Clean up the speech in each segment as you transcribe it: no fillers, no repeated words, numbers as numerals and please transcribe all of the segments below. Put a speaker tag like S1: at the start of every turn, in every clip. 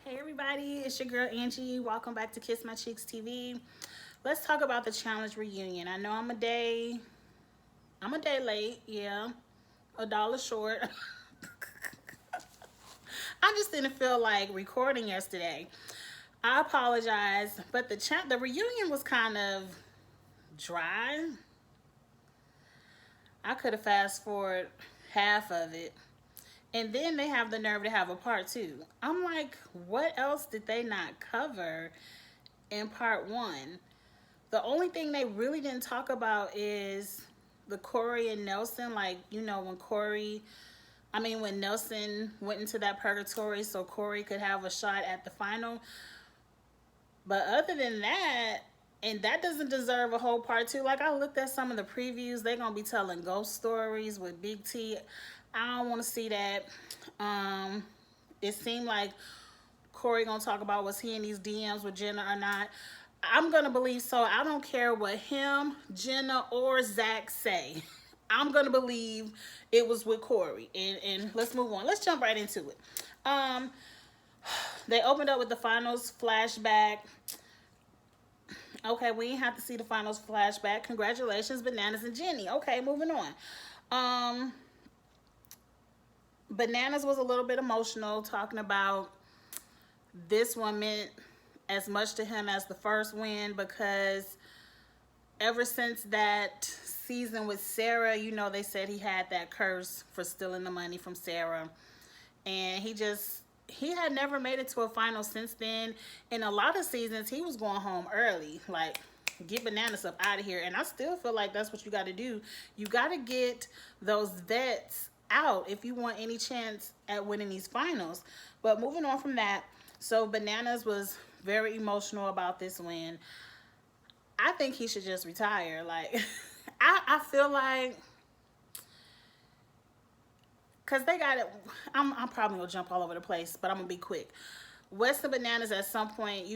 S1: Hey everybody, it's your girl Angie. Welcome back to Kiss My Cheeks TV. Let's talk about the challenge reunion. I know I'm a day late, yeah. $1 short. I just didn't feel like recording yesterday. I apologize, but the reunion was kind of dry. I could have fast forward half of it. And then they have the nerve to have a part two. I'm like, what else did they not cover in part one? The only thing they really didn't talk about is the Corey and Nelson. Like, when Nelson went into that purgatory so Corey could have a shot at the final. But other than that, and that doesn't deserve a whole part two. Like, I looked at some of the previews, they're going to be telling ghost stories with Big T. I don't want to see that. It seemed like Corey going to talk about was he in these DMs with Jenna or not. I'm going to believe so. I don't care what him, Jenna, or Zach say. I'm going to believe it was with Corey. And let's move on. Let's jump right into it. They opened up with the finals flashback. Okay, we didn't have to see the finals flashback. Congratulations, Bananas and Jenny. Okay, moving on. Bananas was a little bit emotional, talking about this one meant as much to him as the first win, because ever since that season with Sarah, they said he had that curse for stealing the money from Sarah. And he had never made it to a final since then. In a lot of seasons, he was going home early. Like, get Bananas up out of here. And I still feel like that's what you got to do. You got to get those vets out if you want any chance at winning these finals. But moving on from that, so Bananas was very emotional about this win. I think he should just retire. Like, I feel like, because they got it. I'm probably going to jump all over the place, but I'm going to be quick. West and Bananas, at some point,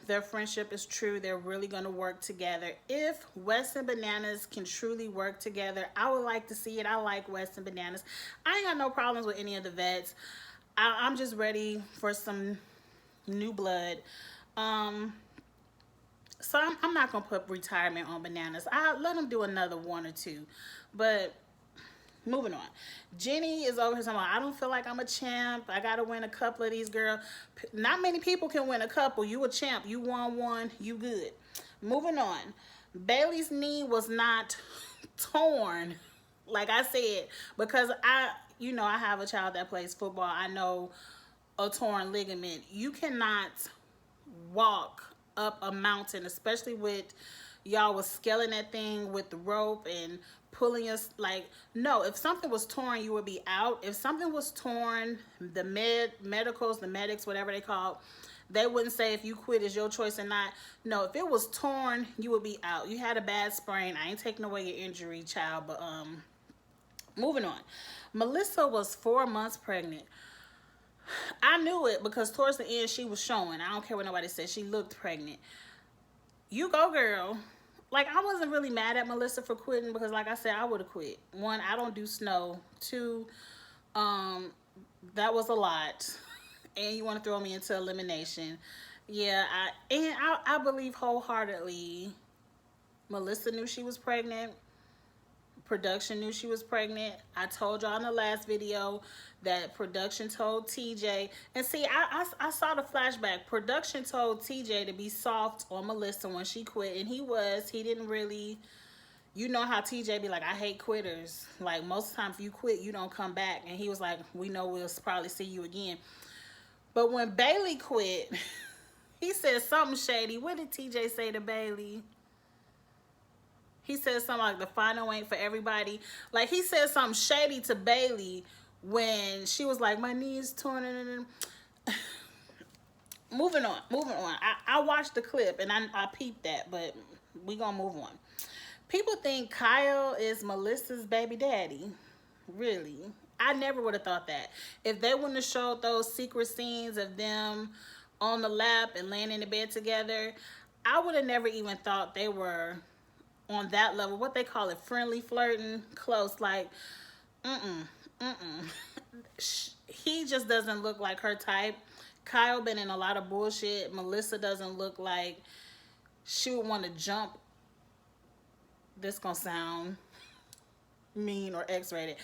S1: their friendship is true. They're really going to work together. If West and Bananas can truly work together, I would like to see it. I like West and Bananas. I ain't got no problems with any of the vets. I'm just ready for some new blood. So I'm not going to put retirement on Bananas. I'll let them do another one or two. But moving on. Jenny is over here talking about, I don't feel like I'm a champ. I got to win a couple of these, girl. Not many people can win a couple. You a champ. You won one. You good. Moving on. Bailey's knee was not torn, like I said, because I have a child that plays football. I know a torn ligament. You cannot walk up a mountain, especially with y'all was scaling that thing with the rope and pulling us. Like, no, if something was torn, you would be out. If something was torn, the medics, whatever they call, they wouldn't say if you quit is your choice or not. No, if it was torn, you would be out. You had a bad sprain. I ain't taking away your injury, child, but moving on. Melissa was 4 months pregnant. I knew it because towards the end she was showing. I don't care what nobody said. She looked pregnant. You go, girl. Like, I wasn't really mad at Melissa for quitting because, like I said, I would have quit. One, I don't do snow. Two, that was a lot. And you want to throw me into elimination. Yeah, I believe wholeheartedly Melissa knew she was pregnant. Production knew she was pregnant. I told y'all in the last video that production told TJ. And see, I saw the flashback. Production told TJ to be soft on Melissa when she quit. And he didn't really, how TJ be like, I hate quitters. Like, most of the time if you quit, you don't come back. And he was like, we know we'll probably see you again. But when Bailey quit, he said something shady. What did TJ say to Bailey? He said something like the final ain't for everybody. Like, he said something shady to Bailey when she was like, my knee is torn. Moving on. I watched the clip and I peeped that, but we gonna move on. People think Kyle is Melissa's baby daddy. Really? I never would have thought that. If they wouldn't have showed those secret scenes of them on the lap and laying in the bed together, I would have never even thought they were on that level. What they call it, friendly flirting, close. Like, he just doesn't look like her type. Kyle been in a lot of bullshit. Melissa doesn't look like she would want to jump. This gonna sound mean or X-rated.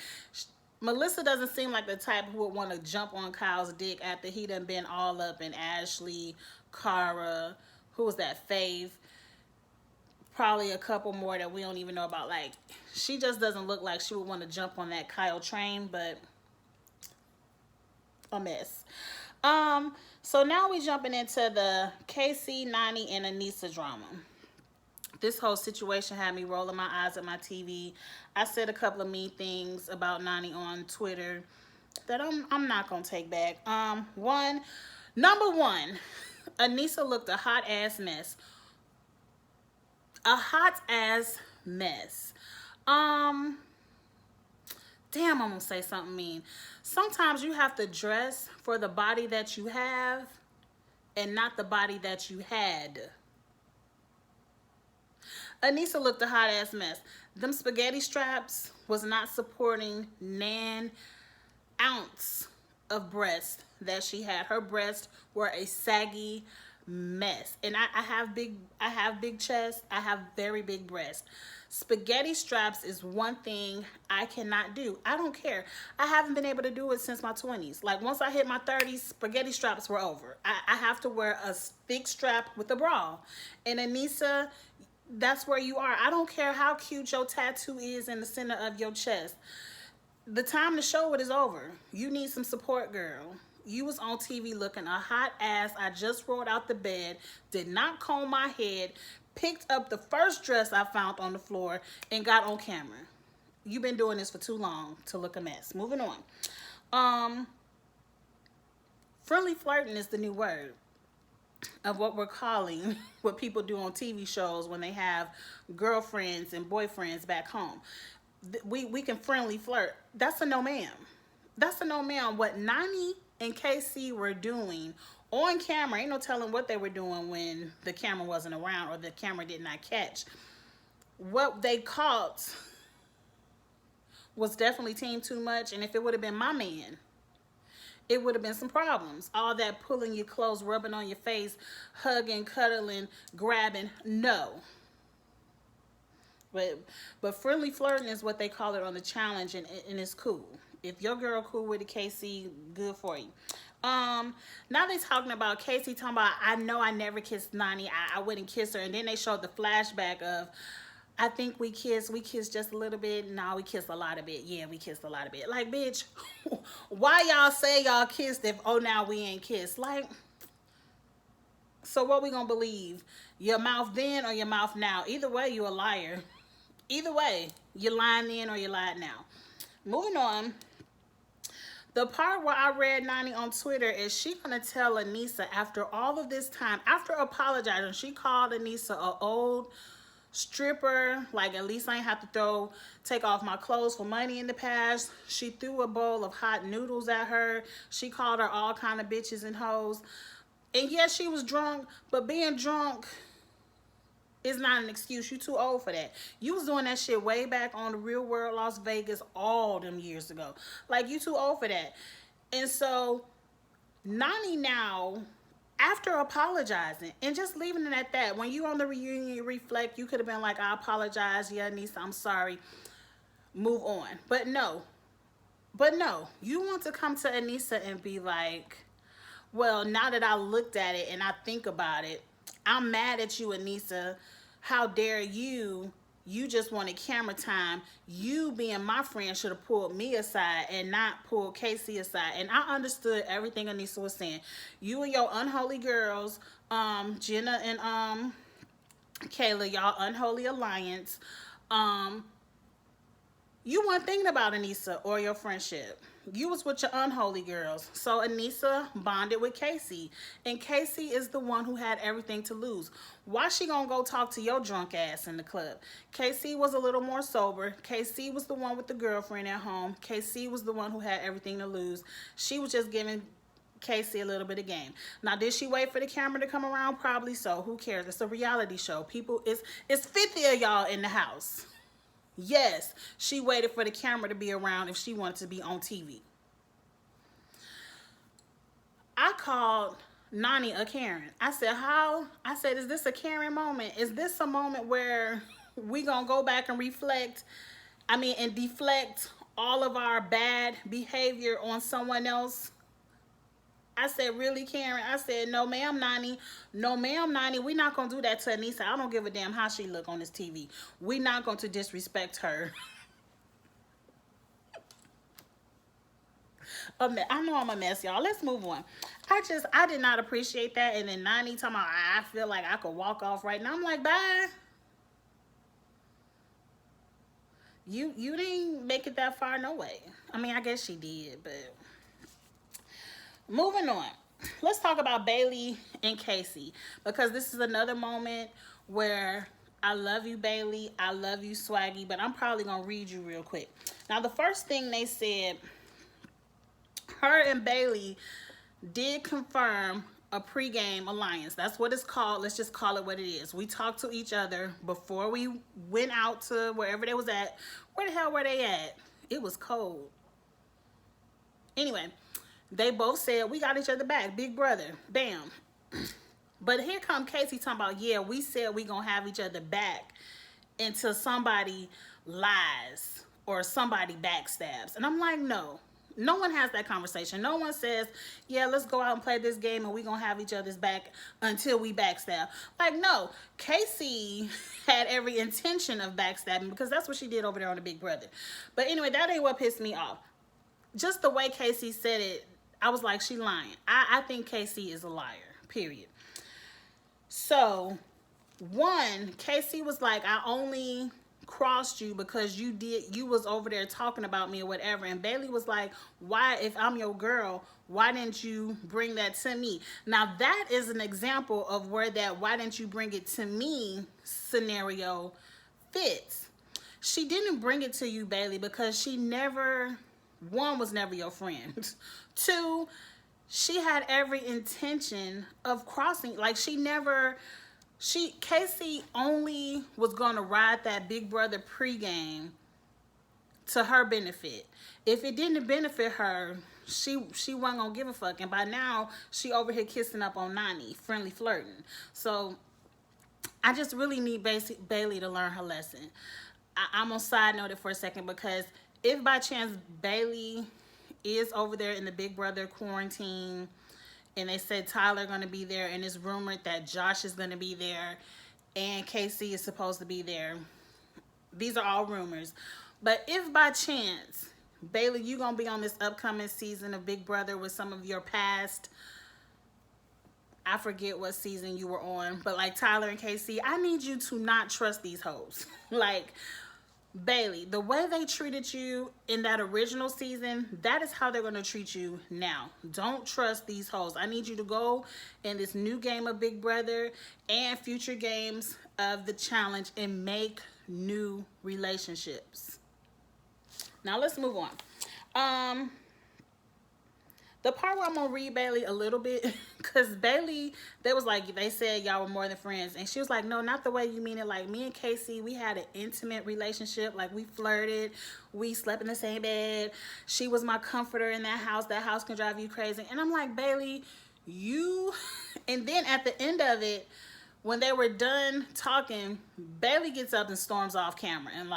S1: Melissa doesn't seem like the type who would want to jump on Kyle's dick after he done been all up in Ashley, Cara, who was that, Faith, probably a couple more that we don't even know about. Like, she just doesn't look like she would want to jump on that Kyle train, but a mess. So now we jumping into the KC, Nani, and Anissa drama. This whole situation had me rolling my eyes at my TV. I said a couple of mean things about Nani on Twitter that I'm not gonna take back. Number one, Anissa looked a hot ass mess. A hot ass mess. Damn, I'm gonna say something mean. Sometimes you have to dress for the body that you have and not the body that you had. Anissa looked a hot ass mess. Them spaghetti straps was not supporting nan ounce of breast that she had. Her breasts were a saggy mess. And I have big chest. I have very big breasts. Spaghetti straps is one thing I cannot do. I don't care. I haven't been able to do it since my 20s. Like, once I hit my 30s, spaghetti straps were over. I have to wear a thick strap with a bra. And Anissa, that's where you are. I don't care how cute your tattoo is in the center of your chest. The time to show it is over. You need some support, girl. You was on TV looking a hot ass. I just rolled out the bed, did not comb my head, picked up the first dress I found on the floor, and got on camera. You've been doing this for too long to look a mess. Moving on. Friendly flirting is the new word of what we're calling what people do on TV shows when they have girlfriends and boyfriends back home. We can friendly flirt. That's a no ma'am. That's a no ma'am. What Nani and KC were doing on camera, ain't no telling what they were doing when the camera wasn't around or the camera did not catch. What they caught was definitely team too much, and if it would have been my man, it would have been some problems. All that pulling your clothes, rubbing on your face, hugging, cuddling, grabbing, no. But friendly flirting is what they call it on the challenge, and it's cool. If your girl cool with the KC, good for you. Now they talking about Casey talking about, I know I never kissed Nani. I wouldn't kiss her. And then they showed the flashback of, I think we kissed just a little bit. No, we kissed a lot of bit. Yeah, we kissed a lot of bit. Like, bitch, why y'all say y'all kissed if, oh, now we ain't kissed? Like, so what we gonna believe? Your mouth then or your mouth now? Either way, you a liar. Either way, you're lying then or you're lying now. Moving on. The part where I read Nani on Twitter is she gonna tell Anissa after all of this time, after apologizing, she called Anissa an old stripper. Like, at least I ain't have to take off my clothes for money in the past. She threw a bowl of hot noodles at her. She called her all kind of bitches and hoes. And yes, she was drunk, but being drunk is not an excuse. You too old for that. You was doing that shit way back on The Real World Las Vegas all them years ago. Like, you too old for that. And so Nani now, after apologizing and just leaving it at that, when you on the reunion, you reflect, you could have been like, I apologize, yeah, Anissa, I'm sorry, move on. But no, you want to come to Anissa and be like, well, now that I looked at it and I think about it, I'm mad at you, Anissa. How dare you? You just wanted camera time. You, being my friend, should have pulled me aside and not pulled Casey aside. And I understood everything Anissa was saying. You and your unholy girls, Jenna and Kayla, y'all unholy alliance. You weren't thinking about Anissa or your friendship. You was with your unholy girls. So Anissa bonded with Casey. And Casey is the one who had everything to lose. Why she gonna go talk to your drunk ass in the club? Casey was a little more sober. Casey was the one with the girlfriend at home. Casey was the one who had everything to lose. She was just giving Casey a little bit of game. Now, did she wait for the camera to come around? Probably so. Who cares? It's a reality show. People, it's 50 of y'all in the house. Yes, she waited for the camera to be around if she wanted to be on TV. called Nani a Karen. I said, how? I said, is this a Karen moment? Is this a moment where we gonna go back and reflect, and deflect all of our bad behavior on someone else? I said, really, Karen? I said, no, ma'am, Nani. No, ma'am, Nani. We're not going to do that to Anissa. I don't give a damn how she look on this TV. We're not going to disrespect her. I know I'm a mess, y'all. Let's move on. I did not appreciate that. And then Nani talking about, I feel like I could walk off right now. I'm like, bye. You didn't make it that far, no way. I guess she did, but moving on. Let's talk about Bailey and Casey, because this is another moment where I love you, Bailey. I love you, Swaggy, but I'm probably going to read you real quick. Now, the first thing they said, her and Bailey did confirm a pregame alliance. That's what it's called. Let's just call it what it is. We talked to each other before we went out to wherever they was at. Where the hell were they at? It was cold. Anyway, they both said, we got each other back. Big brother. Bam. But here come Casey talking about, yeah, we said we gonna have each other back until somebody lies or somebody backstabs. And I'm like, no. No one has that conversation. No one says, yeah, let's go out and play this game and we gonna have each other's back until we backstab. Like, no. Casey had every intention of backstabbing because that's what she did over there on the Big Brother. But anyway, that ain't what pissed me off. Just the way Casey said it, I was like, she lying. I think Casey is a liar, period. So, one, Casey was like, I only crossed you because you was over there talking about me or whatever. And Bailey was like, why, if I'm your girl, why didn't you bring that to me? Now, that is an example of where that why didn't you bring it to me scenario fits. She didn't bring it to you, Bailey, because she never, one, was never your friend. Two, she had every intention of crossing. Like, Casey only was going to ride that Big Brother pregame to her benefit. If it didn't benefit her, she wasn't going to give a fuck. And by now, she over here kissing up on Nani, friendly flirting. So, I just really need Bailey to learn her lesson. I'm going to side note it for a second, because if by chance Bailey is over there in the Big Brother quarantine, and they said Tyler going to be there, and it's rumored that Josh is going to be there, and Casey is supposed to be there. These are all rumors. But if by chance, Bailey, you going to be on this upcoming season of Big Brother with some of your past, I forget what season you were on, but like Tyler and Casey, I need you to not trust these hoes. Like, Bailey, the way they treated you in that original season, that is how they're going to treat you now. Don't trust these hoes. I need you to go in this new game of Big Brother and future games of the challenge and make new relationships. Now, let's move on. The part where I'm going to read Bailey a little bit, because Bailey, they said y'all were more than friends. And she was like, no, not the way you mean it. Like, me and Casey, we had an intimate relationship. Like, we flirted. We slept in the same bed. She was my comforter in that house. That house can drive you crazy. And I'm like, Bailey, and then at the end of it, when they were done talking, Bailey gets up and storms off camera. And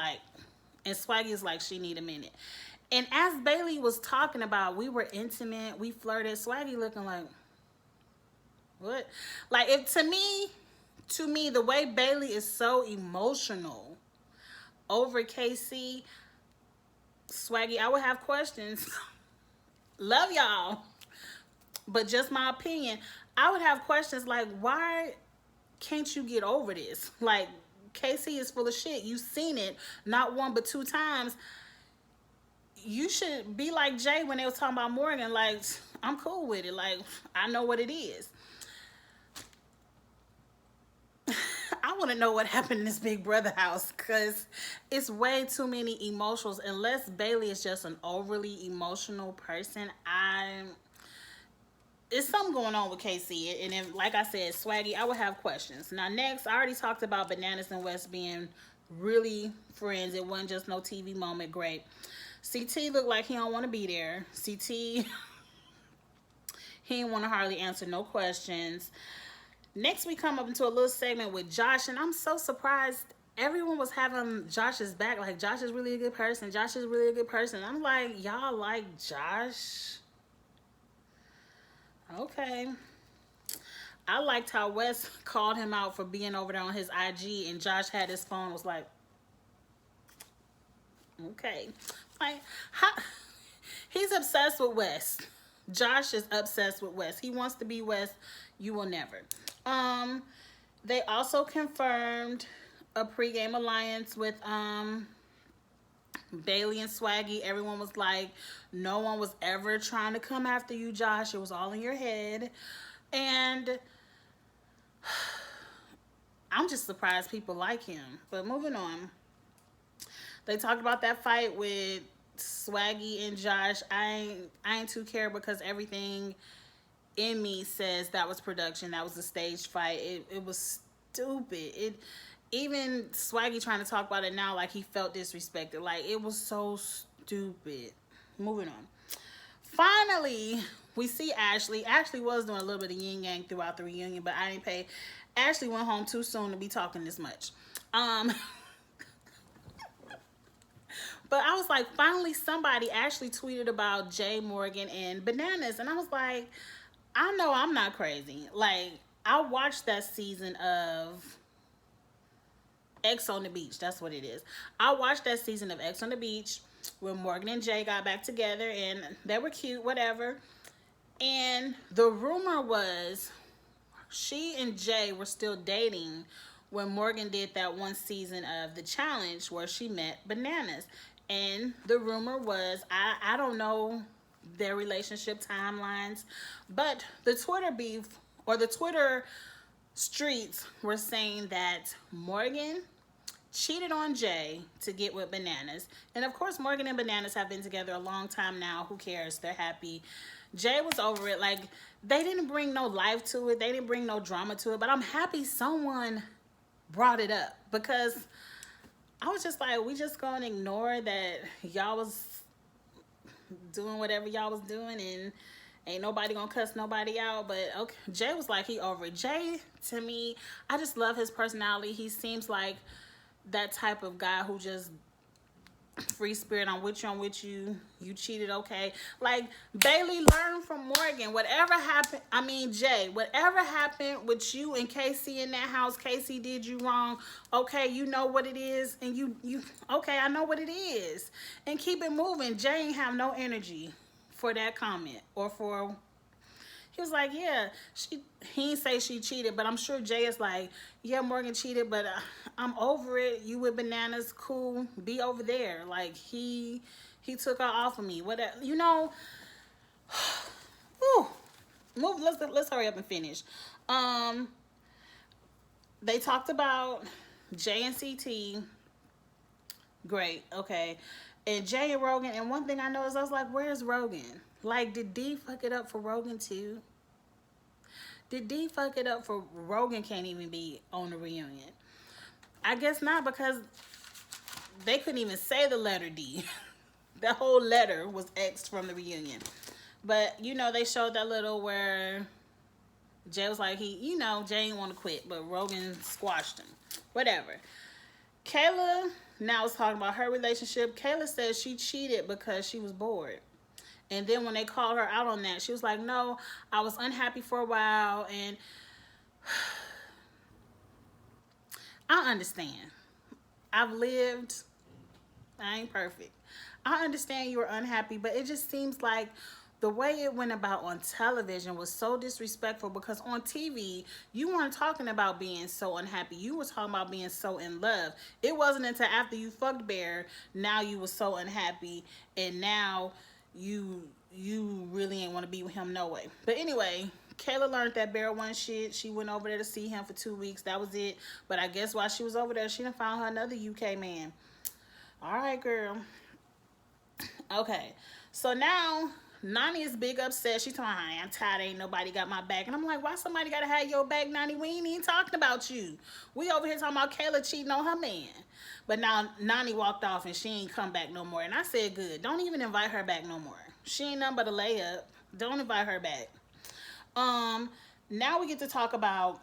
S1: Swaggy is like, she need a minute. And as Bailey was talking about, we were intimate, we flirted, Swaggy looking like, what? Like, if to me, the way Bailey is so emotional over KC, Swaggy, I would have questions. Love y'all. But just my opinion, I would have questions like, why can't you get over this? Like, KC is full of shit. You've seen it not one but two times. You should be like Jay when they was talking about Morgan. Like, I'm cool with it. Like, I know what it is. I want to know what happened in this Big Brother house, because it's way too many emotions. Unless Bailey is just an overly emotional person, it's something going on with KC. And then, like I said, Swaggy, I would have questions. Now, next, I already talked about Bananas and West being really friends. It wasn't just no TV moment. Great. CT looked like he don't want to be there. CT, He didn't want to hardly answer no questions. Next, we come up into a little segment with Josh, and I'm so surprised everyone was having Josh's back. Like, Josh is really a good person. Josh is really a good person. I'm like, y'all like Josh? Okay. I liked how Wes called him out for being over there on his IG, and Josh had his phone, was like, okay. Like, how? He's obsessed with Wes. Josh is obsessed with Wes. He wants to be Wes. You will never. They also confirmed a pregame alliance with Bailey and Swaggy. Everyone was like, no one was ever trying to come after you, Josh. It was all in your head. And I'm just surprised people like him. But moving on. They talked about that fight with Swaggy and Josh. I ain't too care because everything in me says that was production. That was a staged fight. It was stupid. Even Swaggy trying to talk about it now like he felt disrespected. Like, it was so stupid. Moving on. Finally, we see Ashley. Ashley was doing a little bit of yin yang throughout the reunion, but I didn't pay. Ashley went home too soon to be talking this much. But I was like, finally somebody actually tweeted about Jay Morgan and Bananas. And I was like, I know I'm not crazy. Like, I watched that season of X on the Beach. That's what it is. I watched that season of X on the Beach when Morgan and Jay got back together. And they were cute, whatever. And the rumor was she and Jay were still dating when Morgan did that one season of The Challenge where she met Bananas. And the rumor was, I don't know their relationship timelines, but the Twitter beef or the Twitter streets were saying that Morgan cheated on Jay to get with Bananas. And of course, Morgan and Bananas have been together a long time now. Who cares? They're happy. Jay was over it. Like, they didn't bring no life to it. They didn't bring no drama to it. But I'm happy someone brought it up because I was just like, we just gonna ignore that y'all was doing whatever y'all was doing and ain't nobody gonna cuss nobody out. But okay, Jay was like, he over it. Jay, to me, I just love his personality. He seems like that type of guy who just free spirit. I'm with you. You cheated, okay. Like, Bailey learned from Morgan. Whatever happened, Jay, whatever happened with you and Casey in that house, Casey did you wrong. Okay, you know what it is, and you okay, I know what it is. And keep it moving. Jay ain't have no energy for that comment or for. He was like, yeah, he didn't say she cheated, but I'm sure Jay is like, yeah, Morgan cheated, but I'm over it. You with Bananas, cool. Be over there. Like, he took her off of me. Whatever, you know. Whew. Move. Let's hurry up and finish. They talked about Jay and CT. Great, okay. And Jay and Rogan. And one thing I noticed, I was like, where's Rogan? Like, did D fuck it up for Rogan too? Did D fuck it up for Rogan can't even be on the reunion? I guess not, because they couldn't even say the letter D. The whole letter was X'd from the reunion. But, you know, they showed that little where Jay was like, Jay didn't want to quit, but Rogan squashed him. Whatever. Kayla now is talking about her relationship. Kayla says she cheated because she was bored. And then when they called her out on that, she was like, no, I was unhappy for a while. And I understand. I've lived. I ain't perfect. I understand you were unhappy, but it just seems like the way it went about on television was so disrespectful, because on TV, you weren't talking about being so unhappy. You were talking about being so in love. It wasn't until after you fucked Bear, now you were so unhappy, and now you really ain't want to be with him no way. But anyway, Kayla learned that Bear wasn't shit. She went over there to see him for 2 weeks. That was it. But I guess while she was over there, she done found her another UK man. All right, girl. Okay. So now Nani is big upset. She's talking, I'm tired. Ain't nobody got my back. And I'm like, why somebody got to have your back, Nani? We ain't even talking about you. We over here talking about Kayla cheating on her man. But now Nani walked off and she ain't come back no more. And I said, good. Don't even invite her back no more. She ain't nothing but a layup. Don't invite her back. Um, Now we get to talk about.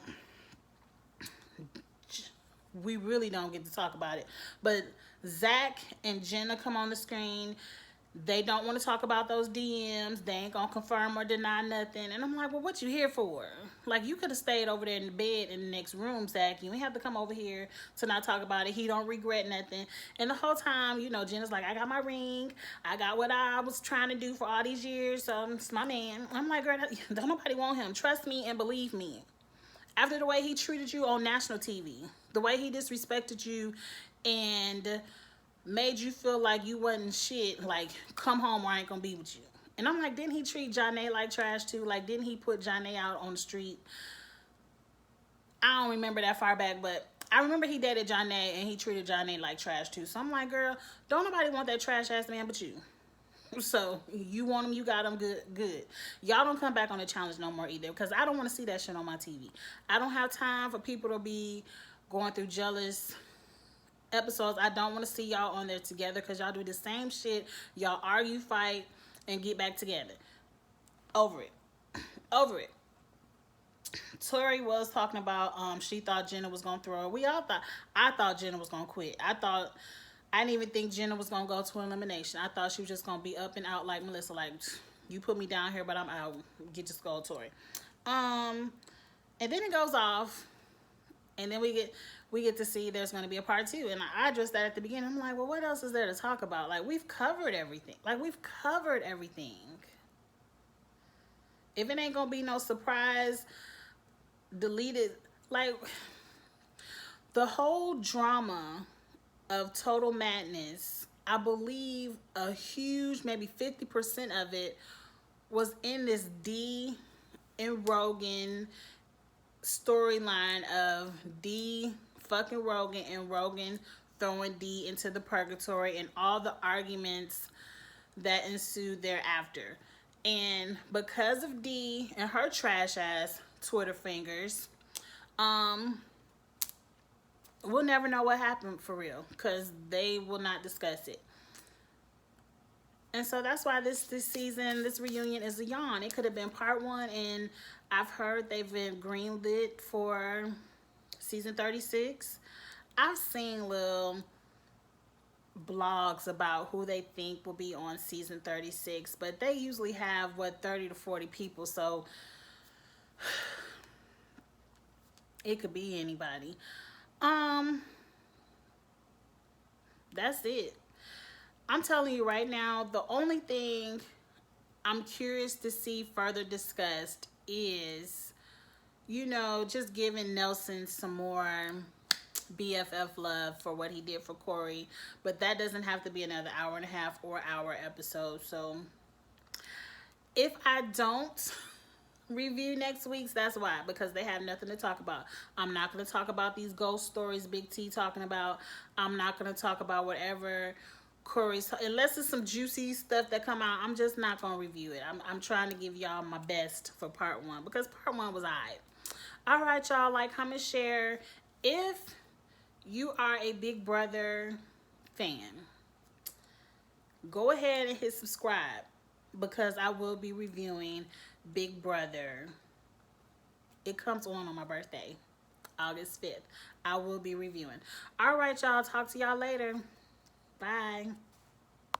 S1: We really don't get to talk about it, but Zach and Jenna come on the screen. They don't want to talk about those DMs. They ain't gonna confirm or deny nothing. And I'm like, well, what you here for? Like, you could have stayed over there in the bed in the next room, Zach. You ain't have to come over here to not talk about it. He don't regret nothing. And the whole time, you know, Jenna's like, I got my ring. I got what I was trying to do for all these years. So it's my man. I'm like, girl, don't nobody want him. Trust me and believe me. After the way he treated you on national TV, the way he disrespected you and made you feel like you wasn't shit, like, come home or I ain't gonna be with you. And I'm like, didn't he treat Johnny like trash too? Like, didn't he put Johnny out on the street? I don't remember that far back, but I remember he dated Johnny and he treated Johnny like trash too. So I'm like, girl, don't nobody want that trash ass man but you. So you want him, you got him, good. Y'all don't come back on the challenge no more either, because I don't want to see that shit on my TV. I don't have time for people to be going through jealous episodes. I don't want to see y'all on there together, because y'all do the same shit. Y'all argue, fight, and get back together. Over it. Over it. Tori was talking about she thought Jenna was gonna throw her. I thought Jenna was gonna quit. I didn't even think Jenna was gonna go to elimination. I thought she was just gonna be up and out like Melissa, like, you put me down here, but I'm out. Get your skull, Tori. And then it goes off, and then we get to see there's gonna be a part 2. And I addressed that at the beginning. I'm like, well, what else is there to talk about? Like, we've covered everything. If it ain't gonna be no surprise, deleted, like, the whole drama of Total Madness, I believe a huge, maybe 50% of it was in this D and Rogan storyline of D fucking Rogan and Rogan throwing D into the purgatory and all the arguments that ensued thereafter. And because of D and her trash ass Twitter fingers, we'll never know what happened for real, because they will not discuss it. And so that's why this season, this reunion is a yawn. It could have been part 1, and I've heard they've been greenlit for season 36. I've seen little blogs about who they think will be on season 36, but they usually have 30 to 40 people, so it could be anybody. That's it. I'm telling you right now, the only thing I'm curious to see further discussed is, just giving Nelson some more BFF love for what he did for Corey. But that doesn't have to be another hour and a half or hour episode. So if I don't review next week's, that's why, because they have nothing to talk about. I'm not going to talk about these ghost stories Big T talking about. I'm not going to talk about whatever Corey's, unless it's some juicy stuff that come out. I'm just not going to review it. I'm trying to give y'all my best for part 1, because part 1 was alright. Alright, y'all, like, comment, share. If you are a Big Brother fan, go ahead and hit subscribe, because I will be reviewing Big Brother. It comes on my birthday, August 5th. I will be reviewing. All right, y'all. Talk to y'all later. Bye.